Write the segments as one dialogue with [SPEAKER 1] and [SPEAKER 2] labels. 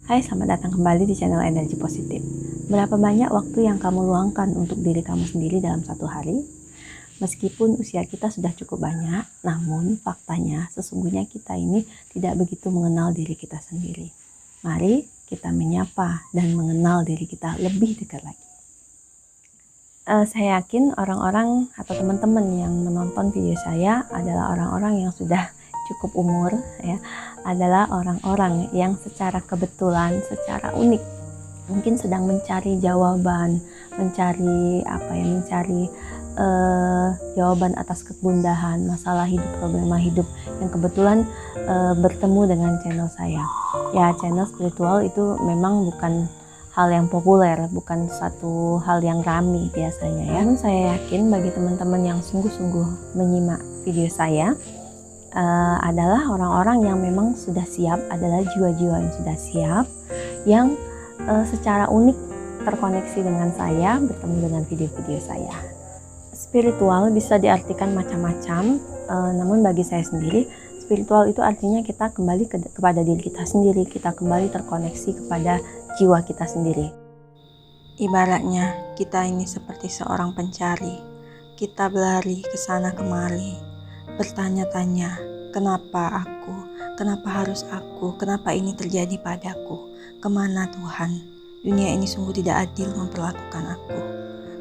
[SPEAKER 1] Hai, selamat datang kembali di channel Energi Positif. Berapa banyak waktu yang kamu luangkan untuk diri kamu sendiri dalam satu hari? Meskipun usia kita sudah cukup banyak, namun faktanya sesungguhnya kita ini tidak begitu mengenal diri kita sendiri. Mari kita menyapa dan mengenal diri kita lebih dekat lagi. Saya yakin orang-orang atau teman-teman yang menonton video saya adalah orang-orang yang sudah cukup umur, ya, adalah orang-orang yang secara kebetulan, secara unik mungkin sedang mencari jawaban, mencari jawaban atas kegundahan, masalah hidup, problema hidup yang kebetulan bertemu dengan channel saya. Ya, channel spiritual itu memang bukan hal yang populer, bukan satu hal yang ramai biasanya, ya. Namun saya yakin bagi teman-teman yang sungguh-sungguh menyimak video saya adalah orang-orang yang memang sudah siap, adalah jiwa-jiwa yang sudah siap, yang secara unik terkoneksi dengan saya, bertemu dengan video-video saya. Spiritual bisa diartikan macam-macam, namun bagi saya sendiri, spiritual itu artinya kita kembali kepada diri kita sendiri, kita kembali terkoneksi kepada jiwa kita sendiri. Ibaratnya kita ini seperti seorang pencari, kita berlari ke sana kemari, bertanya-tanya, kenapa aku, kenapa harus aku, kenapa ini terjadi padaku, kemana Tuhan, dunia ini sungguh tidak adil memperlakukan aku,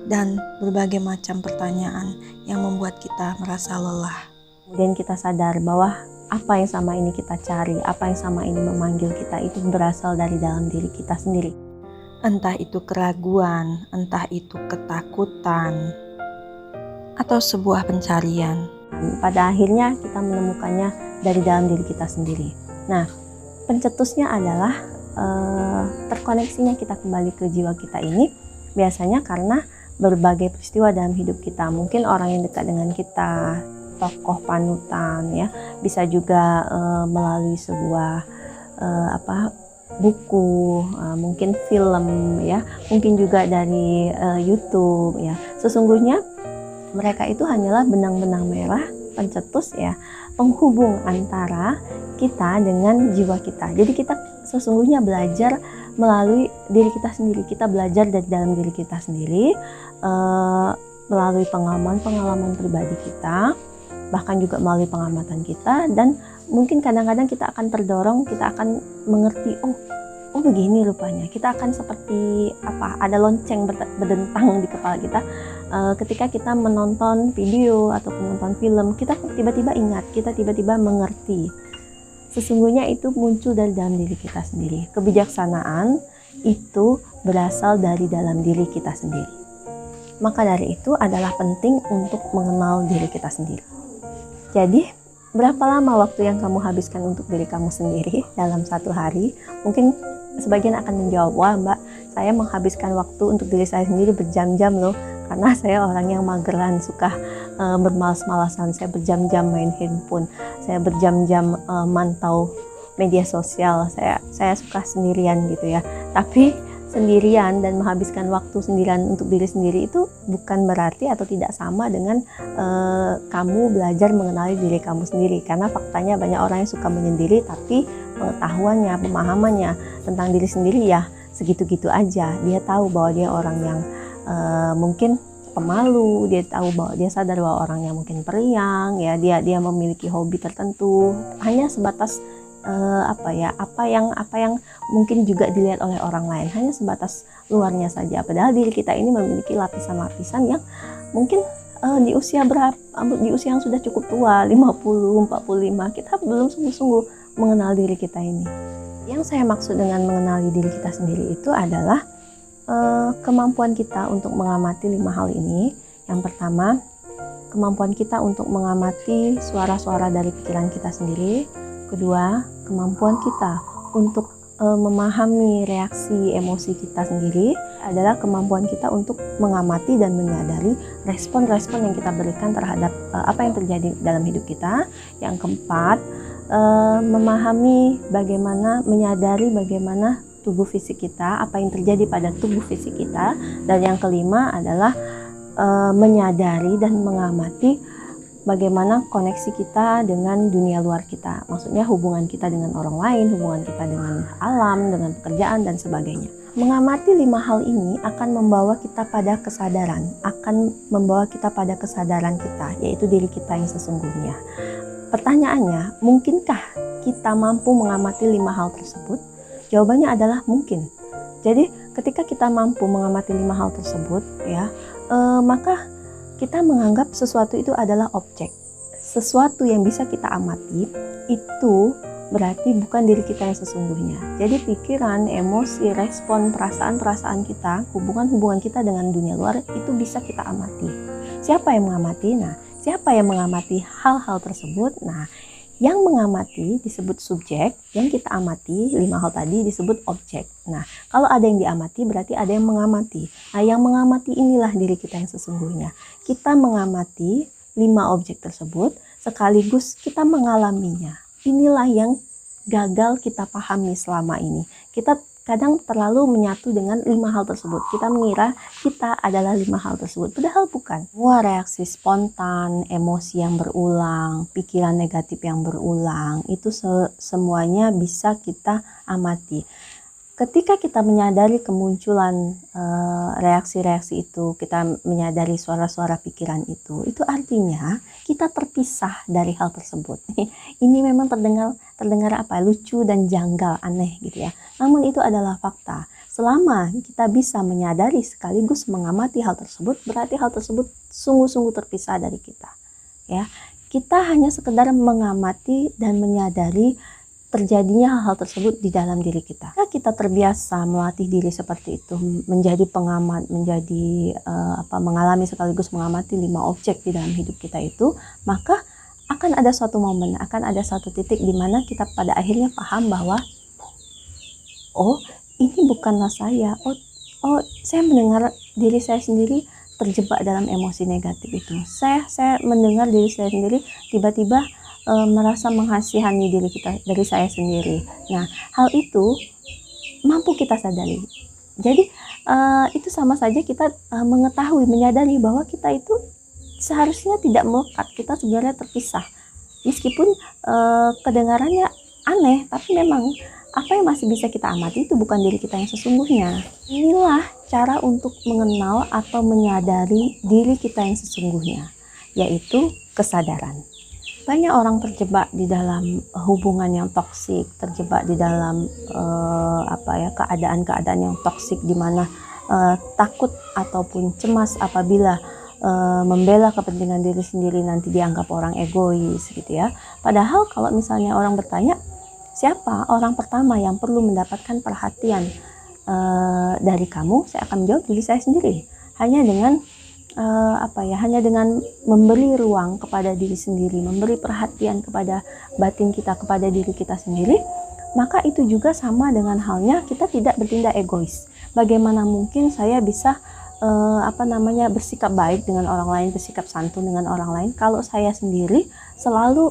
[SPEAKER 1] dan berbagai macam pertanyaan yang membuat kita merasa lelah. Kemudian kita sadar bahwa apa yang sama ini kita cari, apa yang sama ini memanggil kita, itu berasal dari dalam diri kita sendiri. Entah itu keraguan, entah itu ketakutan, atau sebuah pencarian. Pada akhirnya kita menemukannya dari dalam diri kita sendiri. Nah, pencetusnya adalah terkoneksinya kita kembali ke jiwa kita ini biasanya karena berbagai peristiwa dalam hidup kita. Mungkin orang yang dekat dengan kita, tokoh panutan, ya, bisa juga melalui sebuah buku, mungkin film, ya, mungkin juga dari YouTube, ya. Sesungguhnya mereka itu hanyalah benang-benang merah pencetus, ya, penghubung antara kita dengan jiwa kita. Jadi kita sesungguhnya belajar melalui diri kita sendiri. Kita belajar dari dalam diri kita sendiri, melalui pengalaman-pengalaman pribadi kita, bahkan juga melalui pengamatan kita, dan mungkin kadang-kadang kita akan terdorong, kita akan mengerti, oh begini rupanya. Kita akan seperti ada lonceng berdentang di kepala kita ketika kita menonton video atau menonton film. Kita tiba-tiba ingat, kita tiba-tiba mengerti. Sesungguhnya itu muncul dari dalam diri kita sendiri. Kebijaksanaan itu berasal dari dalam diri kita sendiri. Maka dari itu adalah penting untuk mengenal diri kita sendiri. Jadi, berapa lama waktu yang kamu habiskan untuk diri kamu sendiri dalam satu hari? Mungkin sebagian akan menjawab, wah Mbak, saya menghabiskan waktu untuk diri saya sendiri berjam-jam loh. Karena saya orang yang mageran, suka bermalas-malasan. Saya berjam-jam main handphone, saya berjam-jam mantau media sosial. Saya suka sendirian gitu, ya. Tapi sendirian dan menghabiskan waktu sendirian untuk diri sendiri itu bukan berarti atau tidak sama dengan kamu belajar mengenali diri kamu sendiri. Karena faktanya banyak orang yang suka menyendiri, tapi pengetahuannya, pemahamannya tentang diri sendiri ya segitu-gitu aja. Dia tahu bahwa dia orang yang mungkin pemalu, dia tahu bahwa dia sadar bahwa orangnya mungkin periang, ya, dia memiliki hobi tertentu, hanya sebatas apa yang mungkin juga dilihat oleh orang lain, hanya sebatas luarnya saja. Padahal diri kita ini memiliki lapisan-lapisan yang mungkin di usia yang sudah cukup tua, 50, 45, kita belum sungguh-sungguh mengenal diri kita ini. Yang saya maksud dengan mengenali diri kita sendiri itu adalah kemampuan kita untuk mengamati 5 hal ini. Yang pertama, kemampuan kita untuk mengamati suara-suara dari pikiran kita sendiri. Kedua, kemampuan kita untuk memahami reaksi emosi kita sendiri adalah kemampuan kita untuk mengamati dan menyadari respon-respon yang kita berikan terhadap apa yang terjadi dalam hidup kita. Yang keempat, menyadari bagaimana tubuh fisik kita, apa yang terjadi pada tubuh fisik kita. Dan yang kelima adalah menyadari dan mengamati bagaimana koneksi kita dengan dunia luar kita. Maksudnya hubungan kita dengan orang lain, hubungan kita dengan alam, dengan pekerjaan dan sebagainya. Mengamati 5 hal ini akan membawa kita pada kesadaran, kita, yaitu diri kita yang sesungguhnya. Pertanyaannya, mungkinkah kita mampu mengamati 5 hal tersebut? Jawabannya adalah mungkin. Jadi ketika kita mampu mengamati 5 hal tersebut, maka kita menganggap sesuatu itu adalah objek. Sesuatu yang bisa kita amati itu berarti bukan diri kita yang sesungguhnya. Jadi pikiran, emosi, respon, perasaan-perasaan kita, hubungan-hubungan kita dengan dunia luar itu bisa kita amati. Siapa yang mengamati? Siapa yang mengamati hal-hal tersebut? Yang mengamati disebut subjek, yang kita amati 5 hal tadi disebut objek. Kalau ada yang diamati berarti ada yang mengamati. Yang mengamati inilah diri kita yang sesungguhnya. Kita mengamati 5 objek tersebut sekaligus kita mengalaminya. Inilah yang gagal kita pahami selama ini. Kita kadang terlalu menyatu dengan 5 hal tersebut. Kita mengira kita adalah 5 hal tersebut, padahal bukan. Semua reaksi spontan, emosi yang berulang, pikiran negatif yang berulang, itu semuanya bisa kita amati. Ketika kita menyadari kemunculan reaksi-reaksi itu, kita menyadari suara-suara pikiran itu artinya kita terpisah dari hal tersebut. Ini memang terdengar lucu dan janggal, aneh gitu ya. Namun itu adalah fakta. Selama kita bisa menyadari sekaligus mengamati hal tersebut, berarti hal tersebut sungguh-sungguh terpisah dari kita. Ya, kita hanya sekedar mengamati dan menyadari terjadinya hal-hal tersebut di dalam diri kita. Jika kita terbiasa melatih diri seperti itu, menjadi pengamat, mengalami sekaligus mengamati 5 objek di dalam hidup kita itu, maka akan ada suatu momen, akan ada suatu titik di mana kita pada akhirnya paham bahwa ini bukanlah saya. Saya mendengar diri saya sendiri terjebak dalam emosi negatif itu. Saya mendengar diri saya sendiri tiba-tiba merasa menghasihani dari saya sendiri. Hal itu mampu kita sadari. Jadi itu sama saja kita menyadari bahwa kita itu seharusnya tidak melekat, kita sebenarnya terpisah. Meskipun kedengarannya aneh, tapi memang apa yang masih bisa kita amati itu bukan diri kita yang sesungguhnya. Inilah cara untuk mengenal atau menyadari diri kita yang sesungguhnya, yaitu kesadaran. Banyak orang terjebak di dalam hubungan yang toksik, terjebak di dalam keadaan-keadaan yang toksik di mana takut ataupun cemas apabila membela kepentingan diri sendiri nanti dianggap orang egois gitu ya. Padahal kalau misalnya orang bertanya, siapa orang pertama yang perlu mendapatkan perhatian dari kamu? Saya akan menjawab diri saya sendiri. Hanya dengan memberi ruang kepada diri sendiri, memberi perhatian kepada batin kita, kepada diri kita sendiri, maka itu juga sama dengan halnya kita tidak bertindak egois. Bagaimana mungkin saya bisa bersikap baik dengan orang lain, bersikap santun dengan orang lain kalau saya sendiri selalu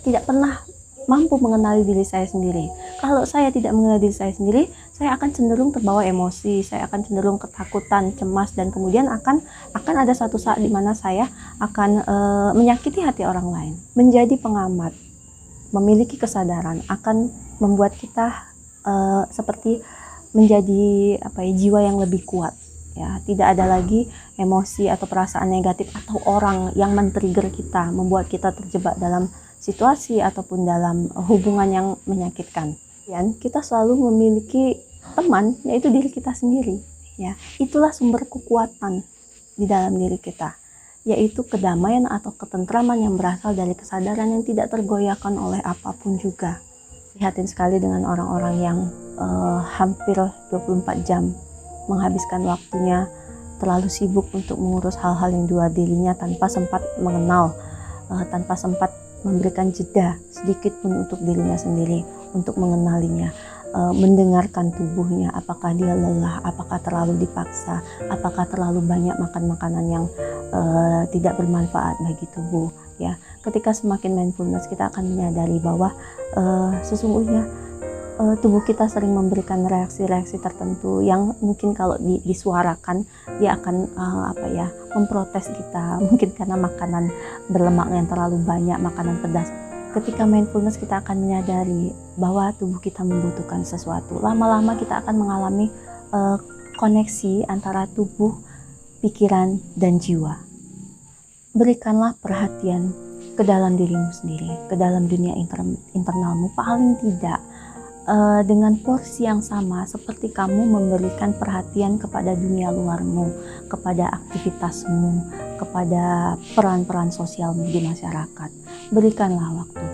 [SPEAKER 1] tidak pernah mampu mengenali diri saya sendiri. Kalau saya tidak mengenali diri saya sendiri, saya akan cenderung terbawa emosi, saya akan cenderung ketakutan, cemas, dan kemudian akan ada satu saat di mana saya akan menyakiti hati orang lain. Menjadi pengamat, memiliki kesadaran akan membuat kita seperti menjadi jiwa yang lebih kuat. Ya, tidak ada lagi emosi atau perasaan negatif atau orang yang men-trigger kita, membuat kita terjebak dalam situasi ataupun dalam hubungan yang menyakitkan. Dan kita selalu memiliki teman, yaitu diri kita sendiri. Ya, itulah sumber kekuatan di dalam diri kita, yaitu kedamaian atau ketentraman yang berasal dari kesadaran yang tidak tergoyahkan oleh apapun juga. Prihatin sekali dengan orang-orang yang hampir 24 jam menghabiskan waktunya terlalu sibuk untuk mengurus hal-hal yang di luar dirinya tanpa sempat mengenal, tanpa sempat memberikan jeda sedikit pun untuk dirinya sendiri, untuk mengenalinya, mendengarkan tubuhnya, apakah dia lelah, apakah terlalu dipaksa, apakah terlalu banyak makan makanan yang tidak bermanfaat bagi tubuh. Ya, ketika semakin mindfulness kita akan menyadari bahwa sesungguhnya tubuh kita sering memberikan reaksi-reaksi tertentu yang mungkin kalau disuarakan dia akan memprotes kita, mungkin karena makanan berlemak yang terlalu banyak, makanan pedas. Ketika mindfulness kita akan menyadari bahwa tubuh kita membutuhkan sesuatu. Lama-lama kita akan mengalami koneksi antara tubuh, pikiran, dan jiwa. Berikanlah perhatian ke dalam dirimu sendiri, ke dalam dunia internalmu, paling tidak dengan porsi yang sama seperti kamu memberikan perhatian kepada dunia luarmu, kepada aktivitasmu, kepada peran-peran sosialmu di masyarakat. Berikanlah waktu,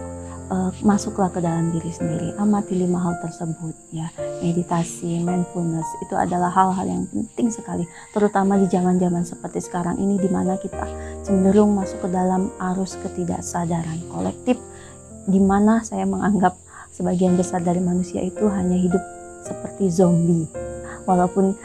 [SPEAKER 1] masuklah ke dalam diri sendiri, amati 5 hal tersebut ya. Meditasi, mindfulness itu adalah hal-hal yang penting sekali, terutama di zaman-zaman seperti sekarang ini di mana kita cenderung masuk ke dalam arus ketidaksadaran kolektif, di mana saya menganggap sebagian besar dari manusia itu hanya hidup seperti zombie. Walaupun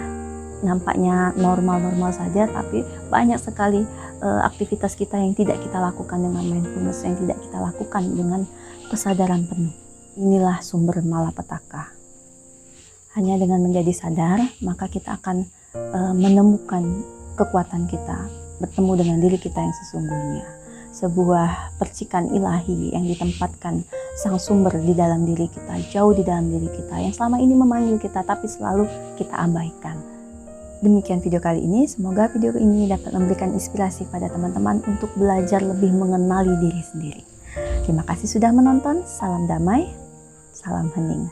[SPEAKER 1] nampaknya normal-normal saja, tapi banyak sekali aktivitas kita yang tidak kita lakukan dengan mindfulness, yang tidak kita lakukan dengan kesadaran penuh. Inilah sumber malapetaka. Hanya dengan menjadi sadar, maka kita akan menemukan kekuatan kita, bertemu dengan diri kita yang sesungguhnya. Sebuah percikan ilahi yang ditempatkan sang sumber di dalam diri kita, jauh di dalam diri kita, yang selama ini memanggil kita tapi selalu kita abaikan. Demikian video kali ini, semoga video ini dapat memberikan inspirasi pada teman-teman untuk belajar lebih mengenali diri sendiri. Terima kasih sudah menonton, salam damai, salam hening.